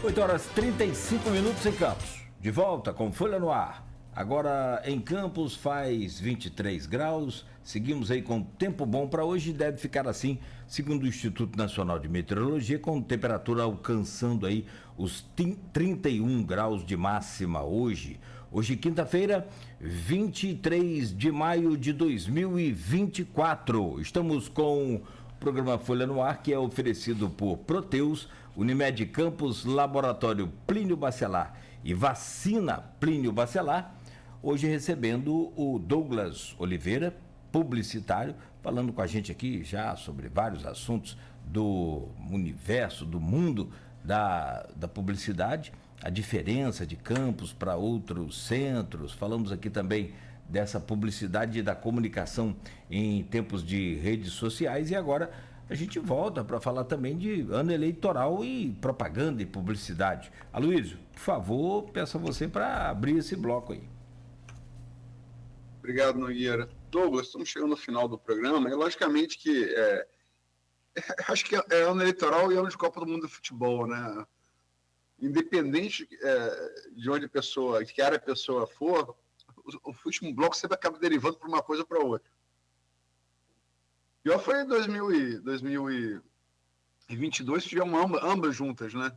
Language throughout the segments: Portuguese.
8 horas 35 minutos em Campos. De volta com Folha no Ar. Agora em Campos faz 23 graus. Seguimos aí com tempo bom para hoje. Deve ficar assim, segundo o Instituto Nacional de Meteorologia, com temperatura alcançando aí os 31 graus de máxima hoje. Hoje, quinta-feira, 23 de maio de 2024. Estamos com o programa Folha no Ar, que é oferecido por Proteus, Unimed Campos, Laboratório Plínio Bacelar e Vacina Plínio Bacelar. Hoje recebendo o Douglas Oliveira, publicitário, falando com a gente aqui já sobre vários assuntos do universo, do mundo da publicidade, a diferença de Campos para outros centros. Falamos aqui também dessa publicidade e da comunicação em tempos de redes sociais, e agora a gente volta para falar também de ano eleitoral e propaganda e publicidade. Aloysio, por favor, peço a você para abrir esse bloco aí. Obrigado, Nogueira. Douglas, estamos chegando no final do programa, e logicamente que acho que é ano eleitoral e ano de Copa do Mundo de Futebol, né? Independente de onde a pessoa, de que área a pessoa for, o último bloco sempre acaba derivando para uma coisa ou para outra. Pior foi em 2022, tivemos ambas juntas, né?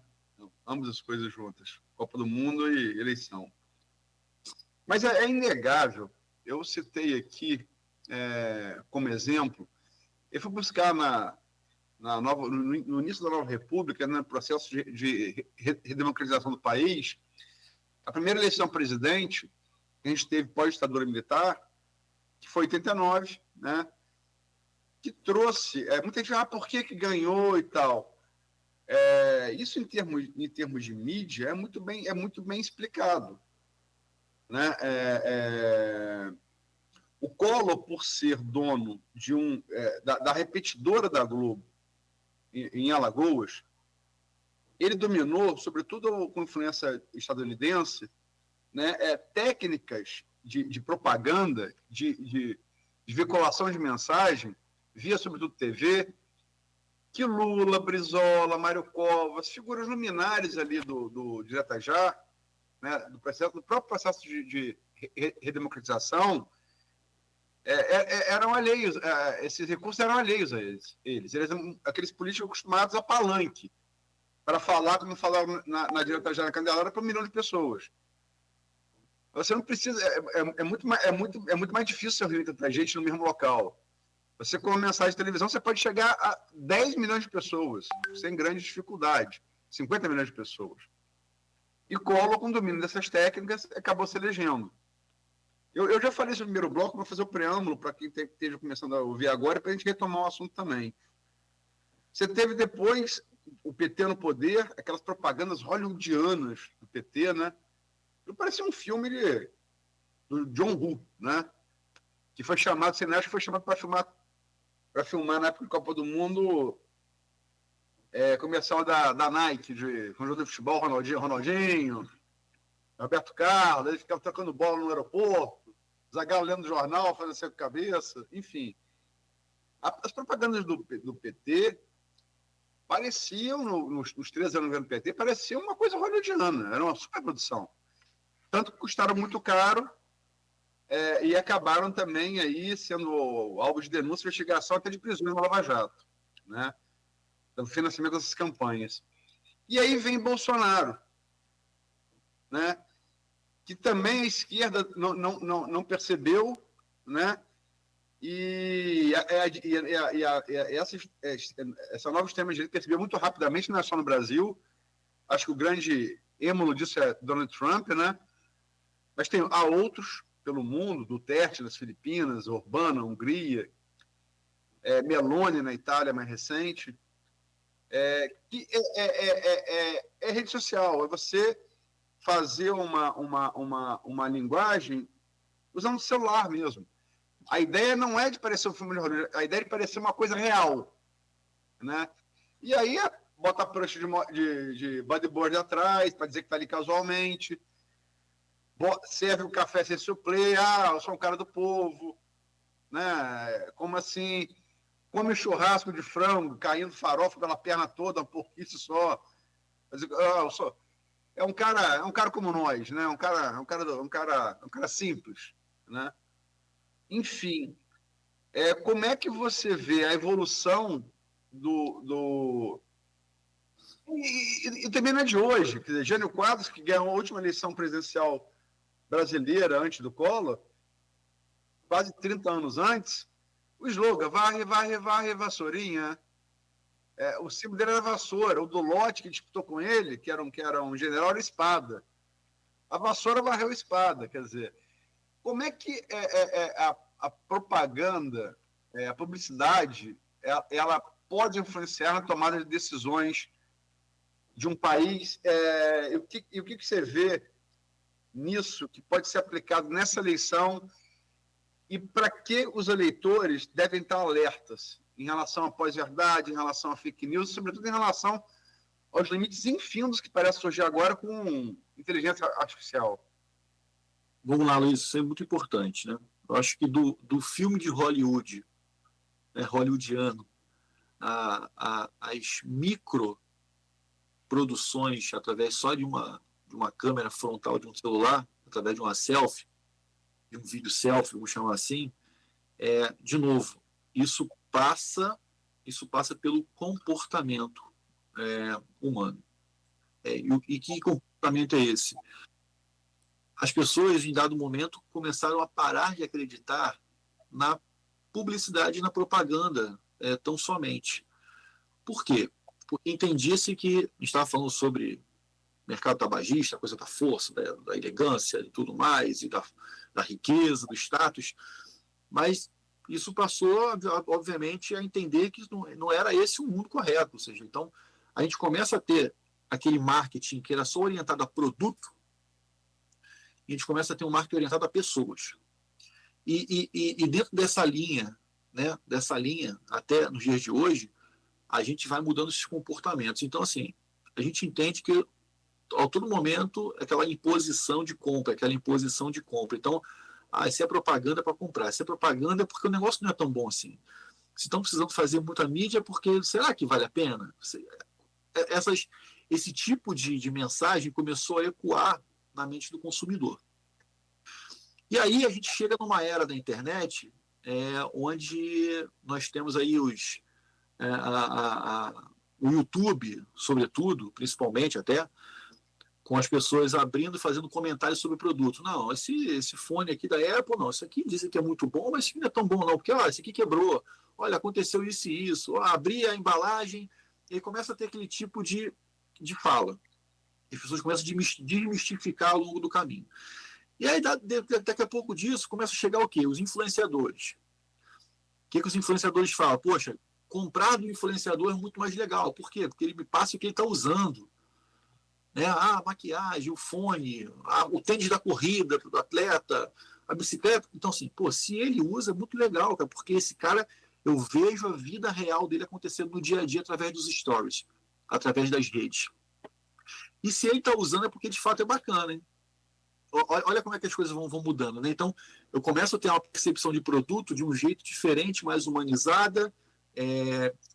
Ambas as coisas juntas, Copa do Mundo e eleição. Mas é inegável, eu citei aqui como exemplo, eu fui buscar no início da Nova República, no processo de redemocratização do país, a primeira eleição presidente que a gente teve pós-ditadura militar, que foi em 89, né? Que trouxe, muita gente, por que ganhou e tal. Isso em termos de mídia é muito bem explicado, né? O Collor, por ser dono de da repetidora da Globo em Alagoas, ele dominou, sobretudo com influência estadunidense, né, técnicas de propaganda, de veiculação de mensagem, via sobretudo TV, que Lula, Brizola, Mário Covas, figuras luminares ali do Direta Já, né, do próprio processo de redemocratização, eram alheios, esses recursos eram alheios a eles. Eles eram aqueles políticos acostumados a palanque, para falar, como falaram na Direta Já, na Candelária, para 1 milhão de pessoas. Você não precisa, é muito mais difícil ser reunir tanta gente no mesmo local. Você, com uma mensagem de televisão, você pode chegar a 10 milhões de pessoas, sem grande dificuldade, 50 milhões de pessoas. E Collor, com o domínio dessas técnicas, acabou se elegendo. Eu já falei isso no primeiro bloco, vou fazer o preâmbulo para quem esteja começando a ouvir agora, para a gente retomar o assunto também. Você teve depois o PT no poder, aquelas propagandas hollywoodianas do PT, né? Parecia um filme do John Woo, né? Que foi chamado, acho que foi chamado para filmar na época da Copa do Mundo, comercial da Nike, com jogo de futebol, Ronaldinho, Roberto Carlos, ele ficava tocando bola no aeroporto, Zagallo lendo jornal, fazendo assim com a cabeça, enfim. As propagandas do PT pareciam, nos 13 anos do PT, pareciam uma coisa hollywoodiana, era uma superprodução. Tanto que custaram muito caro e acabaram também aí sendo alvo de denúncia, investigação, até de prisões no Lava Jato, né? Do financiamento dessas campanhas. E aí vem Bolsonaro, né? Que também a esquerda não percebeu, né? E essa nova extrema-direita percebeu muito rapidamente, não é só no Brasil. Acho que o grande êmulo disso é Donald Trump, né? Mas há outros pelo mundo, Duterte nas Filipinas, Orbán na Hungria, Meloni na Itália mais recente, que é rede social, é você fazer uma linguagem usando o celular mesmo. A ideia não é de parecer um filme de Hollywood, a ideia é de parecer uma coisa real, né? E aí bota a prancha de bodyboard atrás para dizer que está ali casualmente, serve o café sem suplê, eu sou um cara do povo, né? Como assim? Come churrasco de frango, caindo farofa pela perna toda, um pouquinho só. É um cara como nós, né? Um cara simples, né? Enfim, como é que você vê a evolução do... E também não é de hoje. Quer dizer, Jânio Quadros, que ganhou a última eleição presidencial brasileira antes do Collor, quase 30 anos antes, o slogan, varre, varre, varre, vassourinha. O símbolo dele era vassoura. O do Lote, que disputou com ele, que era um general, era espada. A vassoura varreu espada. Quer dizer, como é que a propaganda, a publicidade, ela pode influenciar na tomada de decisões de um país? E o que você vê nisso que pode ser aplicado nessa eleição? E para que os eleitores devem estar alertas em relação à pós-verdade, em relação a fake news, sobretudo em relação aos limites infindos que parece surgir agora com inteligência artificial? Vamos lá, Luiz, isso é muito importante, né? Eu acho que do filme de Hollywood, né, hollywoodiano, as microproduções através só de uma câmera frontal de um celular, através de uma selfie, de um vídeo selfie, vamos chamar assim, de novo, isso passa pelo comportamento humano. E que comportamento é esse? As pessoas, em dado momento, começaram a parar de acreditar na publicidade e na propaganda tão somente. Por quê? Porque entendia-se que a gente estava falando sobre mercado tabagista, a coisa da força, da elegância e tudo mais, e da riqueza, do status, mas isso passou, obviamente, a entender que não era esse o mundo correto. Ou seja, então, a gente começa a ter aquele marketing que era só orientado a produto, e a gente começa a ter um marketing orientado a pessoas. E dentro dessa linha, né, até nos dias de hoje, a gente vai mudando esses comportamentos. Então, assim, a gente entende que a todo momento aquela imposição de compra. Então, se é propaganda para comprar, se é propaganda é porque o negócio não é tão bom assim. Se estão precisando fazer muita mídia é porque, será que vale a pena? Esse tipo de mensagem começou a ecoar na mente do consumidor. E aí a gente chega numa era da internet onde nós temos aí o YouTube, sobretudo, principalmente até, com as pessoas abrindo e fazendo comentários sobre o produto. Não, esse fone aqui da Apple, não, isso aqui dizem que é muito bom, mas isso aqui não é tão bom não, porque esse aqui quebrou, olha, aconteceu isso e isso, abri a embalagem, e aí começa a ter aquele tipo de fala. E as pessoas começam a desmistificar ao longo do caminho. E aí, daqui a pouco disso, começa a chegar o quê? Os influenciadores. O que os influenciadores falam? Poxa, comprar do influenciador é muito mais legal. Por quê? Porque ele me passa o que ele está usando. Né? A maquiagem, o fone, o tênis da corrida do atleta, a bicicleta. Então, assim, se ele usa, é muito legal, cara, porque esse cara, eu vejo a vida real dele acontecendo no dia a dia através dos stories, através das redes. E se ele está usando é porque de fato é bacana, hein? Olha como é que as coisas vão mudando, né? Então, eu começo a ter uma percepção de produto de um jeito diferente, mais humanizada,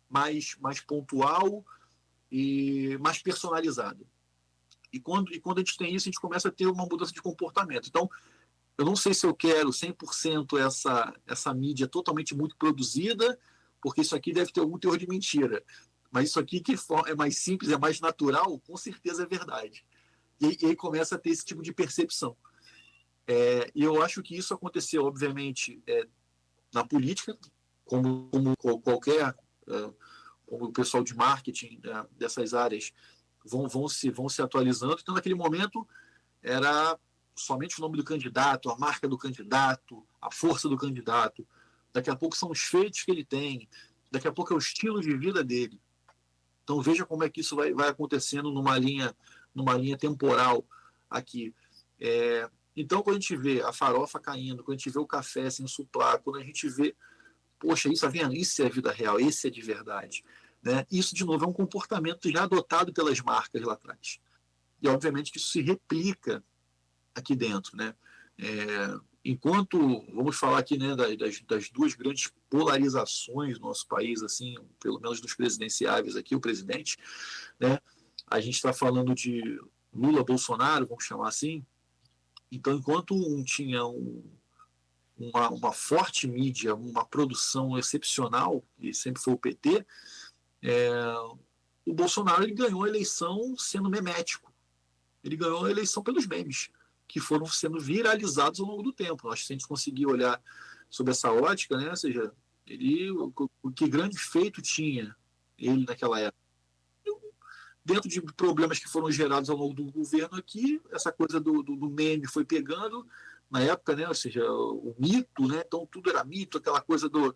mais pontual e mais personalizada. E quando a gente tem isso, a gente começa a ter uma mudança de comportamento. Então, eu não sei se eu quero 100% essa mídia totalmente muito produzida, porque isso aqui deve ter algum teor de mentira. Mas isso aqui que é mais simples, é mais natural, com certeza é verdade. E aí começa a ter esse tipo de percepção. E eu acho que isso aconteceu, obviamente, na política, como qualquer... como o pessoal de marketing dessas áreas vão se atualizando. Então, naquele momento, era somente o nome do candidato, a marca do candidato, a força do candidato. Daqui a pouco são os feitos que ele tem, daqui a pouco é o estilo de vida dele. Então, veja como é que isso vai acontecendo numa linha temporal aqui. Então, quando a gente vê a farofa caindo, quando a gente vê o café sem suplá, quando a gente vê, poxa, isso é a vida real, esse é de verdade. Né? Isso, de novo, é um comportamento já adotado pelas marcas lá atrás. E, obviamente, que isso se replica aqui dentro. Né? Enquanto, vamos falar aqui, né, das duas grandes polarizações do nosso país, assim, pelo menos dos presidenciáveis aqui, o presidente, né? a gente está falando de Lula, Bolsonaro, vamos chamar assim. Então, enquanto um tinha uma forte mídia, uma produção excepcional, e sempre foi o PT, o Bolsonaro ele ganhou a eleição sendo memético. Ele ganhou a eleição pelos memes, que foram sendo viralizados ao longo do tempo. Acho que se a gente conseguir olhar sobre essa ótica, né, ou seja, o que grande feito tinha ele naquela época. Dentro de problemas que foram gerados ao longo do governo aqui, essa coisa do meme foi pegando na época, né? Ou seja, o mito, né? Então tudo era mito, aquela coisa do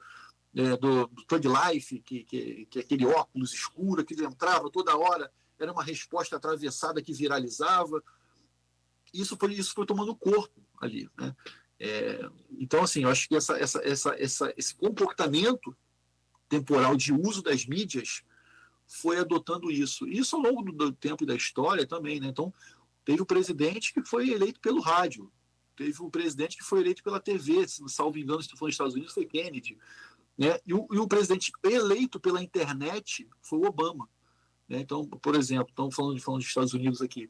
Thug Life, que é aquele óculos escuro que ele entrava toda hora, era uma resposta atravessada que viralizava. Isso foi tomando corpo ali, né? Então, assim, eu acho que esse comportamento temporal de uso das mídias foi adotando isso. Isso ao longo do tempo e da história também, né? Então, teve o presidente que foi eleito pelo rádio, teve o presidente que foi eleito pela TV, se salvo engano, se for nos Estados Unidos, foi Kennedy, né? E o presidente eleito pela internet foi o Obama, né? Então, por exemplo, estamos falando dos Estados Unidos aqui.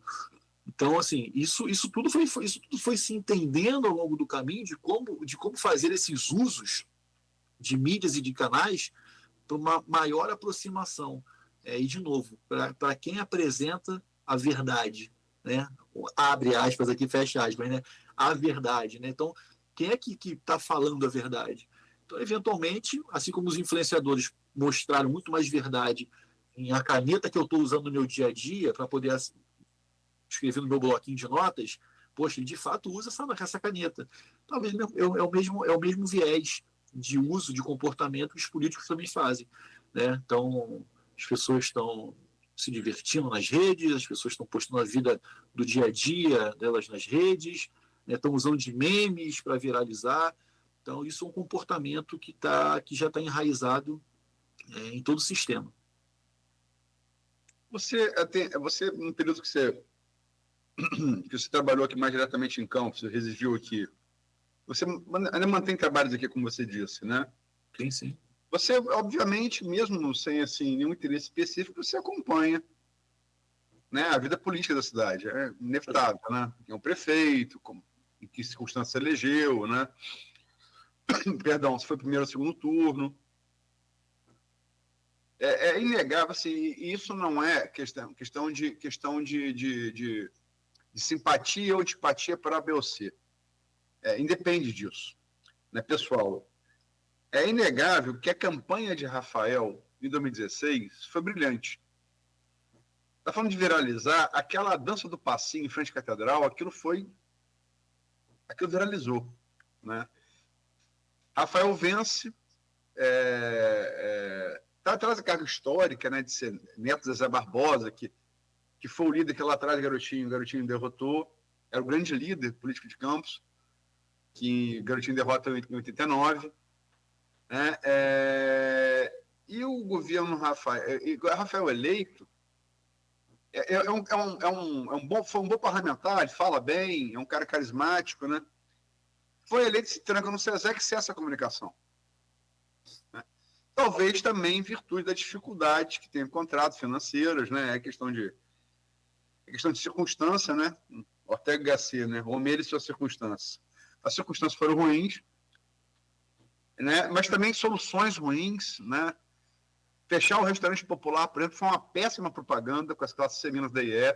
Então, assim, isso tudo foi se entendendo ao longo do caminho de como fazer esses usos de mídias e de canais para uma maior aproximação. E, de novo, para quem apresenta a verdade, né? Abre aspas aqui, fecha aspas, né? A verdade, né? Então, quem é que está falando a verdade? Então, eventualmente, assim como os influenciadores mostraram muito mais verdade em a caneta que eu estou usando no meu dia a dia para poder escrever no meu bloquinho de notas, poxa, ele de fato usa essa caneta. Talvez é o mesmo viés de uso, de comportamento que os políticos também fazem, né? Então, as pessoas estão se divertindo nas redes, as pessoas estão postando a vida do dia a dia delas nas redes, né? Estão usando de memes para viralizar. Então, isso é um comportamento que já está enraizado em todo o sistema. Você, no período que você trabalhou aqui mais diretamente em campo, você residiu aqui, você ainda mantém trabalhos aqui, como você disse, né? Sim, sim. Você, obviamente, mesmo sem assim, nenhum interesse específico, você acompanha, né, a vida política da cidade. É inevitável, né? Tem um prefeito, em que circunstância elegeu, né? Perdão, se foi primeiro ou segundo turno. É inegável, assim, e isso não é questão de simpatia ou antipatia para a B ou C. Independe disso, né, pessoal? É inegável que a campanha de Rafael, em 2016, foi brilhante. Está falando de viralizar, aquela dança do passinho em frente à catedral, aquilo viralizou, né? Rafael vence, traz a carga histórica, né, de ser neto de Zé Barbosa, que foi o líder que lá atrás o Garotinho derrotou, era o grande líder político de Campos, que Garotinho derrota em 89, né? E o governo Rafael eleito foi um bom parlamentar, ele fala bem, é um cara carismático, né? Foi eleito, se tranca no SESEC, cessa a comunicação. Né? Talvez também em virtude das dificuldades que tem encontrado financeiras, né? É questão de circunstância, né? Ortega Gasset, né? Romero e suas circunstâncias. As circunstâncias foram ruins, né? Mas também soluções ruins, né? Fechar o restaurante popular, por exemplo, foi uma péssima propaganda com as classes femininas da IE.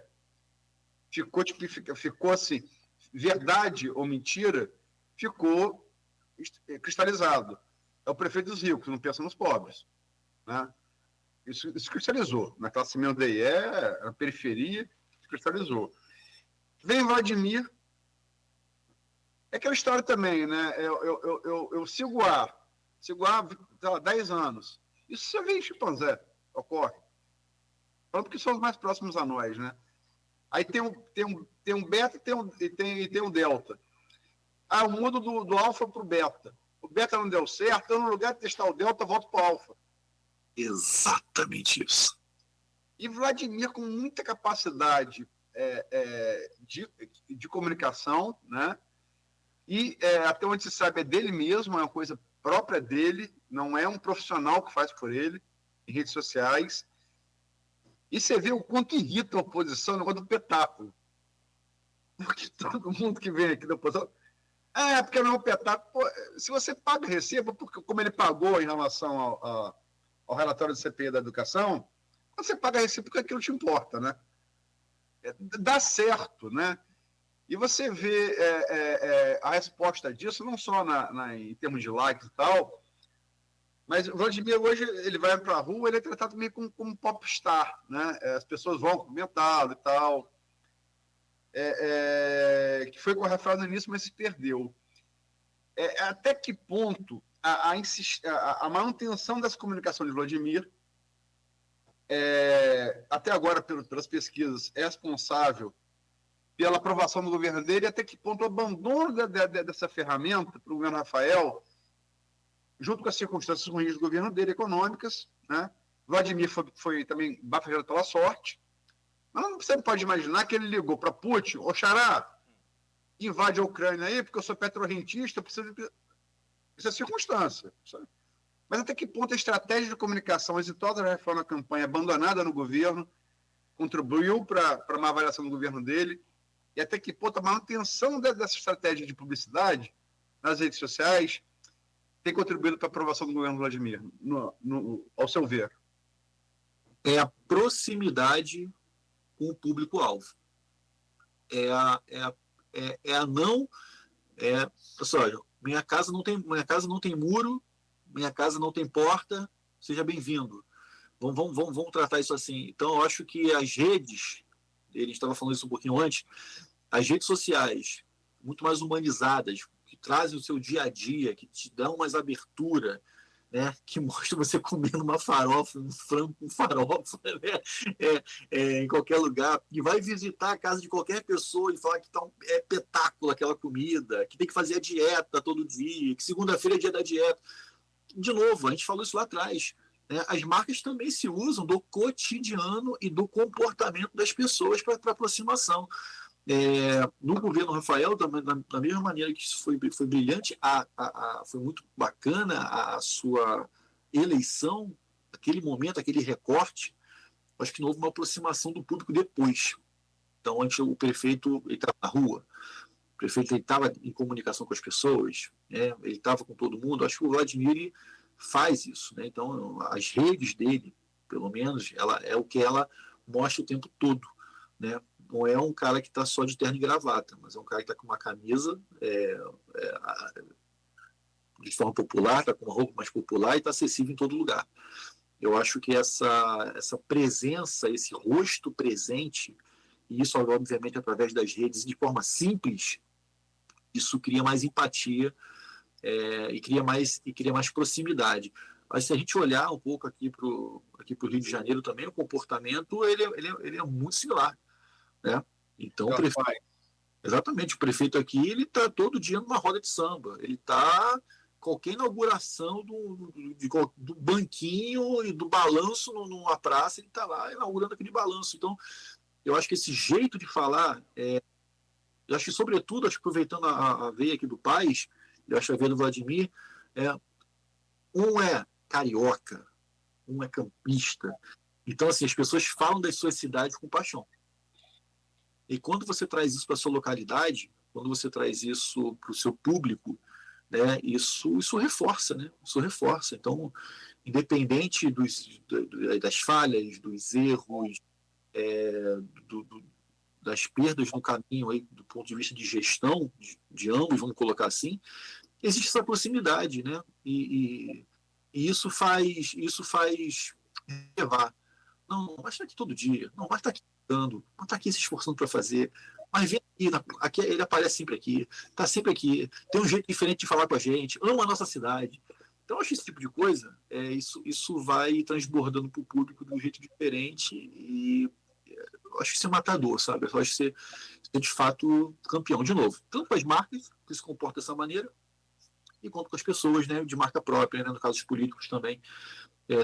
Ficou assim, verdade ou mentira, ficou cristalizado. É o prefeito dos ricos, não pensa nos pobres, né? Isso cristalizou. Na classe feminina da IE, na periferia, cristalizou. Vem Vladimir. É aquela história também, né? Eu sigo há 10 anos. Isso você vê em chimpanzé, ocorre. Falando que são os mais próximos a nós, né? Aí tem um beta e tem um delta. Eu mudo do alfa para o beta. O beta não deu certo, então no lugar de testar o delta, volto para o alfa. Exatamente isso. E Vladimir, com muita capacidade de comunicação, né? E até onde se sabe é dele mesmo, é uma coisa própria dele, não é um profissional que faz por ele, em redes sociais. E você vê o quanto irrita a oposição o negócio do petáculo. Porque todo mundo que vem aqui da oposição... porque não é um petáculo. Pô, se você paga recibo, porque como ele pagou em relação ao relatório do CPI da educação, você paga recibo porque aquilo te importa, né? Dá certo, né? E você vê a resposta disso, não só em termos de likes e tal, mas o Vladimir hoje, ele vai para a rua, ele é tratado meio como um popstar, né? As pessoas vão comentá-lo e tal. Que foi correfado no início, mas se perdeu. Até que ponto a manutenção dessa comunicação de Vladimir, até agora, pelas pesquisas, é responsável pela aprovação do governo dele, até que ponto o abandono dessa ferramenta para o governo Rafael, junto com as circunstâncias ruins do governo dele, econômicas, né? Vladimir foi também bafejado pela sorte, mas você não pode imaginar que ele ligou para Putin: ô Xará, invade a Ucrânia aí, porque eu sou petrorrentista, preciso... Isso é circunstância, sabe? Mas até que ponto a estratégia de comunicação exitosa da reforma campanha, abandonada no governo, contribuiu para uma avaliação do governo dele, e até que ponto a manutenção dessa estratégia de publicidade nas redes sociais tem contribuído para a aprovação do governo Vladimir, ao seu ver? É a proximidade com o público-alvo. Pessoal, minha casa não tem muro, minha casa não tem porta, seja bem-vindo. Vamos tratar isso assim. Então, eu acho que as redes, ele estava falando isso um pouquinho antes, as redes sociais, muito mais humanizadas, que trazem o seu dia a dia, que te dão mais abertura, né, que mostra você comendo uma farofa, um frango com farofa, né, em qualquer lugar, e vai visitar a casa de qualquer pessoa e falar que é espetáculo aquela comida, que tem que fazer a dieta todo dia, que segunda-feira é dia da dieta. De novo, a gente falou isso lá atrás, né, as marcas também se usam do cotidiano e do comportamento das pessoas para aproximação. No governo Rafael, da mesma maneira que isso foi brilhante, foi muito bacana a sua eleição, aquele momento, aquele recorte. Acho que não houve uma aproximação do público depois. Então, antes o prefeito estava na rua, o prefeito estava em comunicação com as pessoas, né? Ele estava com todo mundo. Acho que o Vladimir faz isso, né? Então, as redes dele, pelo menos, é o que ela mostra o tempo todo, né? Não é um cara que está só de terno e gravata, mas é um cara que está com uma camisa de forma popular, está com uma roupa mais popular e está acessível em todo lugar. Eu acho que essa presença, esse rosto presente, e isso, obviamente, através das redes, de forma simples, isso cria mais empatia e cria mais proximidade. Mas se a gente olhar um pouco aqui para o Rio de Janeiro também, o comportamento ele é muito similar. Né? Então, exatamente, o prefeito aqui, ele está todo dia numa roda de samba, ele está qualquer inauguração do banquinho e do balanço numa praça, ele está lá inaugurando aquele balanço. Então, eu acho que esse jeito de falar, eu acho que, sobretudo, aproveitando a veia aqui do Paes, eu acho a veia do Vladimir, um é carioca, um é campista. Então, assim, as pessoas falam das suas cidades com paixão. E quando você traz isso para a sua localidade, quando você traz isso para o seu público, né, isso reforça, né? Isso reforça. Então, independente das falhas, dos erros, das perdas no caminho, aí, do ponto de vista de gestão de ambos, vamos colocar assim, existe essa proximidade, né? E isso faz levar. Não, mas está aqui todo dia. Não, mas está aqui dando. Mas está aqui se esforçando para fazer. Mas vem aqui, ele aparece sempre aqui. Está sempre aqui. Tem um jeito diferente de falar com a gente. Ama a nossa cidade. Então, eu acho esse tipo de coisa, isso vai transbordando para o público de um jeito diferente. E eu acho que isso é matador, sabe? Eu acho que você é, de fato, campeão. De novo, tanto com as marcas, que se comportam dessa maneira, e quanto com as pessoas, né, de marca própria, né, no caso dos políticos também,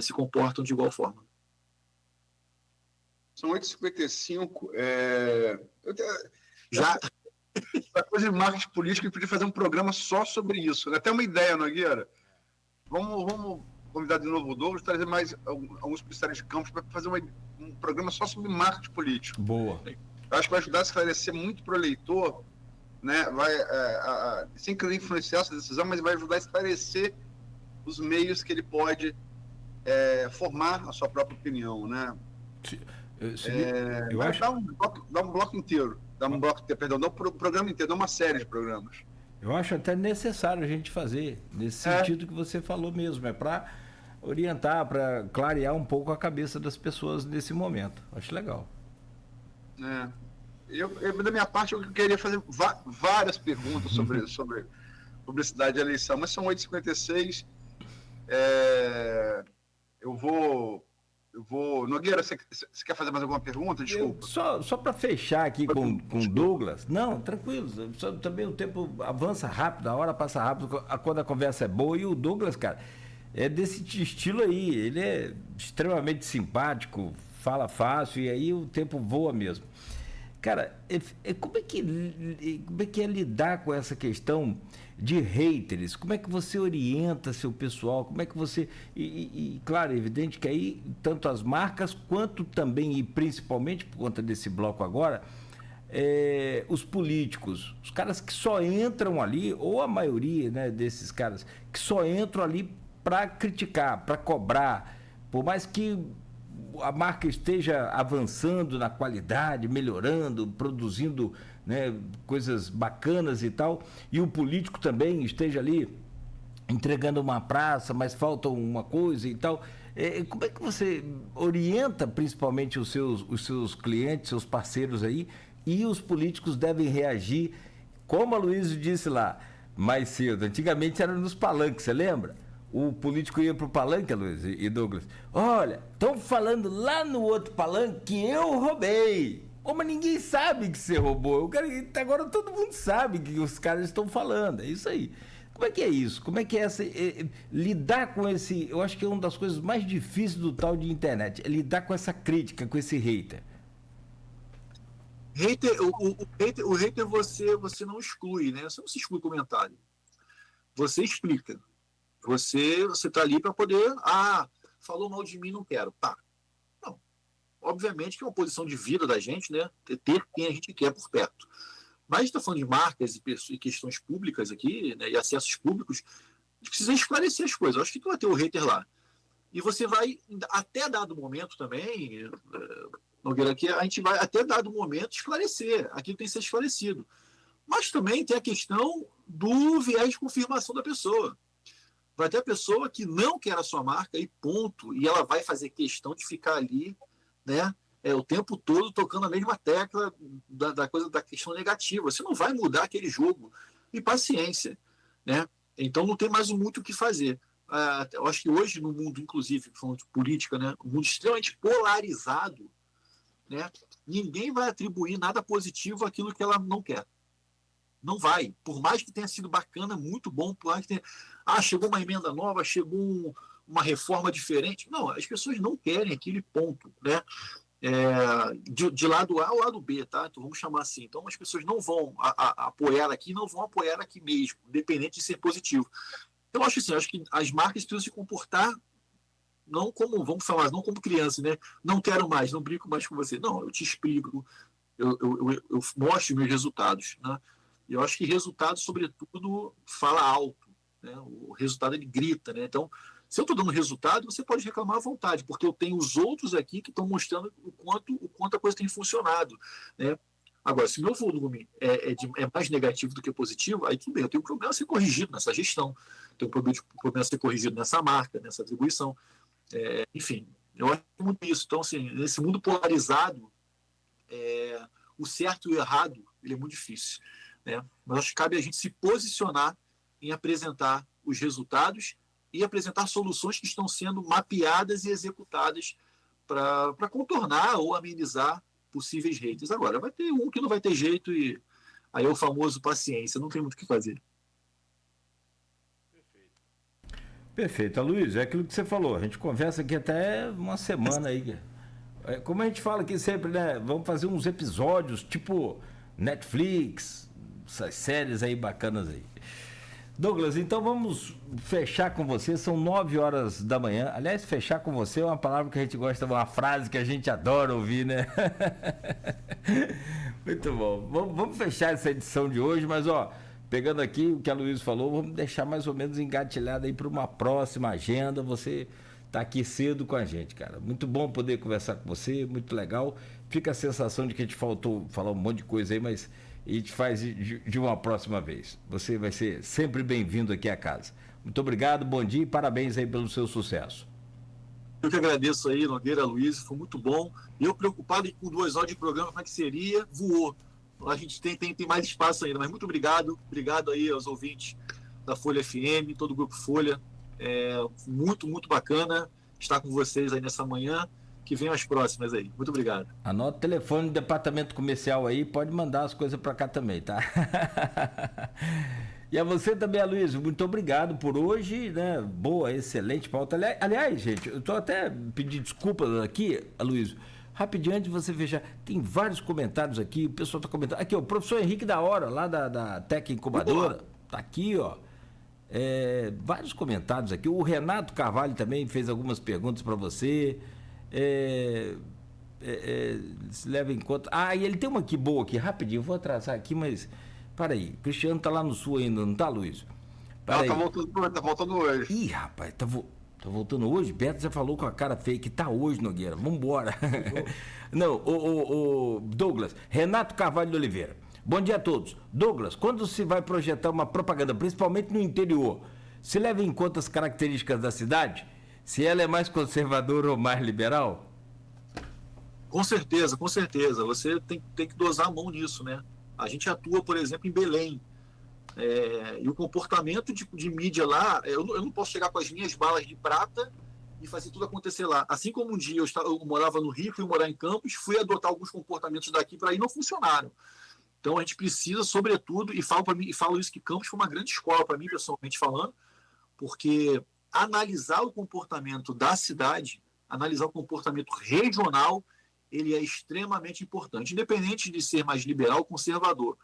se comportam de igual forma. São 8h55. Já. A coisa de marketing político, a gente podia fazer um programa só sobre isso. Até uma ideia, Nogueira. Vamos convidar de novo o Douglas, trazer mais alguns publicitários de campos para fazer um programa só sobre marketing político. Boa. Eu acho que vai ajudar a esclarecer muito para o eleitor, né? Sem querer influenciar essa decisão, mas vai ajudar a esclarecer os meios que ele pode formar a sua própria opinião, né? Eu acho... Dá um bloco inteiro, dá um programa inteiro, dá uma série de programas. Eu acho até necessário a gente fazer, nesse sentido que você falou mesmo, para orientar, para clarear um pouco a cabeça das pessoas nesse momento. Acho legal. Da minha parte, eu queria fazer várias perguntas sobre publicidade de eleição, mas são 8h56. Eu vou... Nogueira, você quer fazer mais alguma pergunta? Desculpa. Só para fechar aqui com o Douglas. Não, tranquilo. Também o tempo avança rápido, a hora passa rápido quando a conversa é boa. E o Douglas, cara, é desse estilo aí. Ele é extremamente simpático, fala fácil e aí o tempo voa mesmo. Cara, como é que é lidar com essa questão de haters? Como é que você orienta seu pessoal? Como é que você... claro, é evidente que aí tanto as marcas quanto também e principalmente por conta desse bloco agora, os políticos, os caras que só entram ali, ou a maioria, né, desses caras, que só entram ali para criticar, para cobrar, por mais que a marca esteja avançando na qualidade, melhorando, produzindo, né, coisas bacanas e tal, e o político também esteja ali entregando uma praça, mas falta uma coisa e tal. Como é que você orienta principalmente os seus clientes, seus parceiros aí, e os políticos devem reagir, como a Luísa disse lá mais cedo, antigamente era nos palanques, você lembra? O político ia pro palanque, Luiz e Douglas. Olha, estão falando lá no outro palanque que eu roubei. Mas ninguém sabe que você roubou. Agora todo mundo sabe que os caras estão falando. É isso aí. Como é que é isso? Como é que é lidar com esse... Eu acho que é uma das coisas mais difíceis do tal de internet. É lidar com essa crítica, com esse hater. O hater você não exclui, né? Você não se exclui comentário. Você explica. Você está ali para poder... falou mal de mim, não quero. Tá. Não. Obviamente que é uma posição de vida da gente, né? Ter quem a gente quer por perto. Mas a gente está falando de marcas e questões públicas aqui, né? E acessos públicos. A gente precisa esclarecer as coisas. Eu acho que tu vai ter o hater lá. E você vai, até dado momento também, Nogueira, que a gente vai, até dado momento, esclarecer aquilo que tem que ser esclarecido. Mas também tem a questão do viés de confirmação da pessoa. Vai ter a pessoa que não quer a sua marca e ponto. E ela vai fazer questão de ficar ali, né, o tempo todo tocando a mesma tecla da questão negativa. Você não vai mudar aquele jogo. E paciência, né? Então não tem mais muito o que fazer. Eu acho que hoje no mundo, inclusive, falando de política, né, um mundo extremamente polarizado, né, ninguém vai atribuir nada positivo àquilo que ela não quer. Não vai. Por mais que tenha sido bacana, muito bom, por mais que tenha... chegou uma emenda nova, chegou uma reforma diferente. Não, as pessoas não querem aquele ponto, né? De lado A ao lado B, tá? Então vamos chamar assim. Então as pessoas não vão apoiar aqui, não vão apoiar aqui mesmo, independente de ser positivo. Eu acho assim, acho que as marcas precisam se comportar não como, vamos falar, não como criança, né? Não quero mais, não brinco mais com você. Não, eu te explico, eu mostro meus resultados, né? Eu acho que resultado, sobretudo, fala alto, né? O resultado, ele grita, né? Então, se eu estou dando resultado, você pode reclamar à vontade, porque eu tenho os outros aqui que estão mostrando o quanto a coisa tem funcionado, né? Agora, se o meu volume é mais negativo do que positivo, aí tudo bem, eu tenho um problema a ser corrigido nessa gestão, tenho um problema a ser corrigido nessa marca, nessa atribuição. Enfim, eu acho muito isso. Então, assim, nesse mundo polarizado, o certo e o errado, ele é muito difícil, né? Mas acho que cabe a gente se posicionar em apresentar os resultados e apresentar soluções que estão sendo mapeadas e executadas para contornar ou amenizar possíveis haters. Agora, vai ter um que não vai ter jeito e aí é o famoso paciência, não tem muito o que fazer. Perfeito. Luiz, é aquilo que você falou, a gente conversa aqui até uma semana aí. Como a gente fala aqui sempre, né? Vamos fazer uns episódios tipo Netflix, essas séries aí bacanas aí. Douglas, então vamos fechar com você, são 9 horas da manhã. Aliás, fechar com você é uma palavra que a gente gosta, uma frase que a gente adora ouvir, né? Muito bom. Vamos fechar essa edição de hoje, mas ó, pegando aqui o que a Luísa falou, vamos deixar mais ou menos engatilhado aí para uma próxima agenda. Você tá aqui cedo com a gente, cara. Muito bom poder conversar com você, muito legal. Fica a sensação de que a gente faltou falar um monte de coisa aí, mas a gente faz de uma próxima vez. Você vai ser sempre bem-vindo aqui à casa. Muito obrigado, bom dia e parabéns aí pelo seu sucesso. Eu que agradeço aí, Nogueira, Luiz, foi muito bom. Eu preocupado com 2 horas de programa, como é que seria? Voou. A gente tem mais espaço ainda, mas muito obrigado. Obrigado aí aos ouvintes da Folha FM, todo o Grupo Folha. Muito, muito bacana estar com vocês aí nessa manhã. Que venham as próximas aí. Muito obrigado. Anota o telefone do departamento comercial aí, pode mandar as coisas para cá também, tá? E a você também, Aloysio, muito obrigado por hoje, né? Boa, excelente pauta. Aliás, gente, eu tô até pedindo desculpas aqui, Aloysio, rapidinho antes de você fechar, tem vários comentários aqui, o pessoal tá comentando. Aqui, ó, o professor Henrique da Hora, lá da Tec Incubadora, tá aqui, ó. Vários comentários aqui. O Renato Carvalho também fez algumas perguntas para você. Se leva em conta. E ele tem uma aqui boa aqui, rapidinho, eu vou atrasar aqui, mas. Para aí, o Cristiano tá lá no sul ainda, não tá, Luiz? Não, tá voltando hoje. Ih, rapaz, tá voltando hoje? Beto já falou com a cara feia que tá hoje, Nogueira. Vambora. Não, o Douglas, Renato Carvalho de Oliveira. Bom dia a todos. Douglas, quando se vai projetar uma propaganda, principalmente no interior, se leva em conta as características da cidade? Se ela é mais conservadora ou mais liberal? Com certeza, com certeza. Você tem que dosar a mão nisso, né? A gente atua, por exemplo, em Belém. E o comportamento de mídia lá, eu não posso chegar com as minhas balas de prata e fazer tudo acontecer lá. Assim como um dia eu morava no Rio, fui morar em Campos, fui adotar alguns comportamentos daqui para aí, não funcionaram. Então a gente precisa, sobretudo, e falo isso que Campos foi uma grande escola para mim, pessoalmente falando, porque analisar o comportamento da cidade, analisar o comportamento regional, ele é extremamente importante, independente de ser mais liberal ou conservador.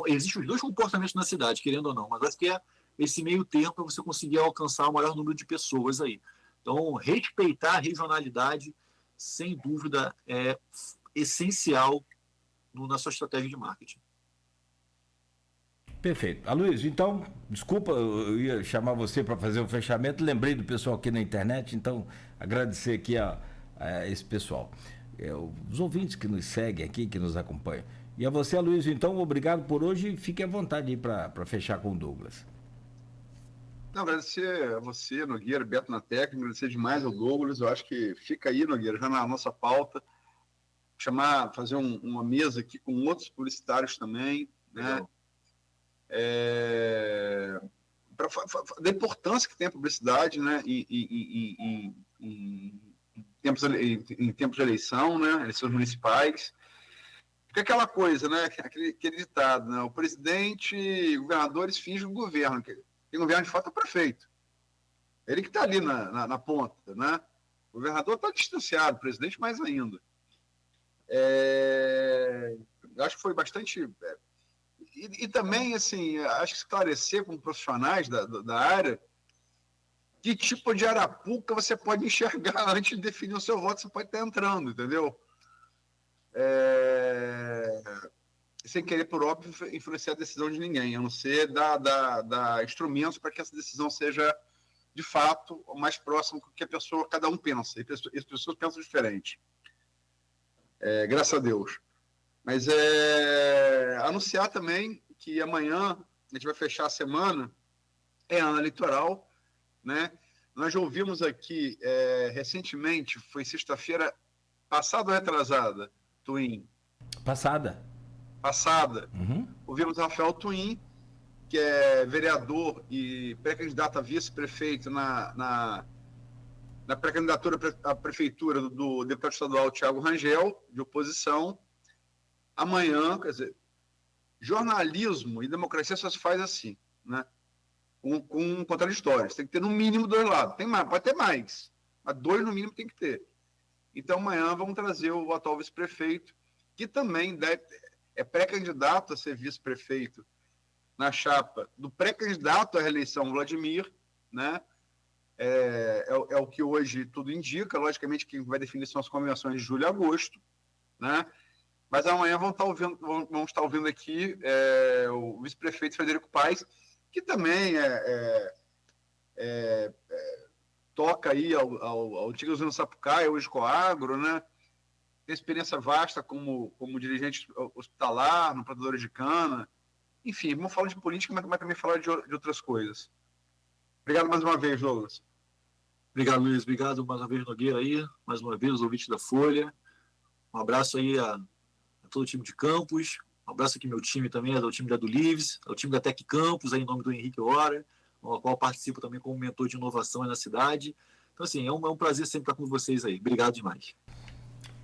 Existem os dois comportamentos na cidade, querendo ou não, mas acho que é esse meio tempo para você conseguir alcançar o maior número de pessoas aí. Então, respeitar a regionalidade, sem dúvida, é essencial na sua estratégia de marketing. Perfeito. Aloysio, então, desculpa, eu ia chamar você para fazer o fechamento, lembrei do pessoal aqui na internet, então agradecer aqui a esse pessoal, os ouvintes que nos seguem aqui, que nos acompanham. E a você, Aloysio, então, obrigado por hoje e fique à vontade aí para fechar com o Douglas. Não, agradecer a você, Nogueira, Beto na técnica, agradecer demais ao Douglas, eu acho que fica aí, Nogueira, já na nossa pauta, fazer uma mesa aqui com outros publicitários também, né? Da importância que tem a publicidade, né? Em tempos de eleição, né? Eleições municipais. Porque aquela coisa, né? Aquele ditado, né? O presidente e governadores fingem o governo. Quem governa de fato é o prefeito. Ele que está ali na ponta, né? O governador está distanciado, o presidente mais ainda. Eu acho que foi bastante... E também, assim, acho que esclarecer com profissionais da área que tipo de arapuca você pode enxergar antes de definir o seu voto, você pode estar entrando, entendeu? Sem querer, por óbvio, influenciar a decisão de ninguém, a não ser dar instrumentos para que essa decisão seja, de fato, o mais próximo do que cada um pensa. E as pessoas pensam diferente. Graças a Deus. Mas anunciar também que amanhã a gente vai fechar a semana, ano eleitoral, né? Nós já ouvimos aqui recentemente, foi sexta-feira passada ou retrasada, Twin? Passada. Uhum. Ouvimos Rafael Twin, que é vereador e pré-candidato a vice-prefeito na pré-candidatura à prefeitura do deputado estadual Thiago Rangel, de oposição. Amanhã, quer dizer, jornalismo e democracia só se faz assim, né? Com contraditórios. Tem que ter no mínimo 2 lados. Pode ter mais, mas 2 no mínimo tem que ter. Então amanhã vamos trazer o atual vice-prefeito, que também é pré-candidato a ser vice-prefeito na chapa do pré-candidato à reeleição, Vladimir, né? É o que hoje tudo indica. Logicamente, quem vai definir são as convenções de julho e agosto, né? Mas amanhã vamos estar ouvindo aqui o vice-prefeito Frederico Paes, que também toca aí ao antigo usina Sapucaia, hoje Coagro, né? Tem experiência vasta como dirigente hospitalar, no plantador de cana. Enfim, vamos falar de política, mas também falar de outras coisas. Obrigado mais uma vez, Douglas. Obrigado, Luiz. Obrigado mais uma vez, Nogueira, aí. Mais uma vez, os ouvintes da Folha. Um abraço aí a todo o time de Campos. Um abraço aqui ao meu time também, ao time da do Lives, ao time da Tec Campos, aí, em nome do Henrique Hora, ao qual participo também como mentor de inovação aí na cidade. Então, assim, é um prazer sempre estar com vocês aí. Obrigado demais.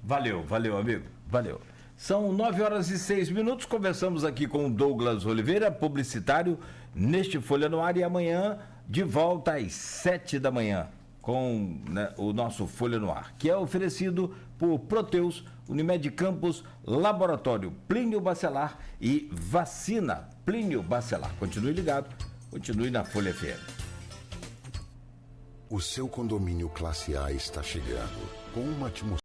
Valeu, amigo. Valeu. São 9h06. Conversamos aqui com o Douglas Oliveira, publicitário, neste Folha no Ar. E amanhã, de volta às 7 da manhã, com o nosso Folha no Ar, que é oferecido por Proteus, Unimed Campos, Laboratório Plínio Bacelar e Vacina Plínio Bacelar. Continue ligado, continue na Folha FM. O seu condomínio classe A está chegando com uma atmosfera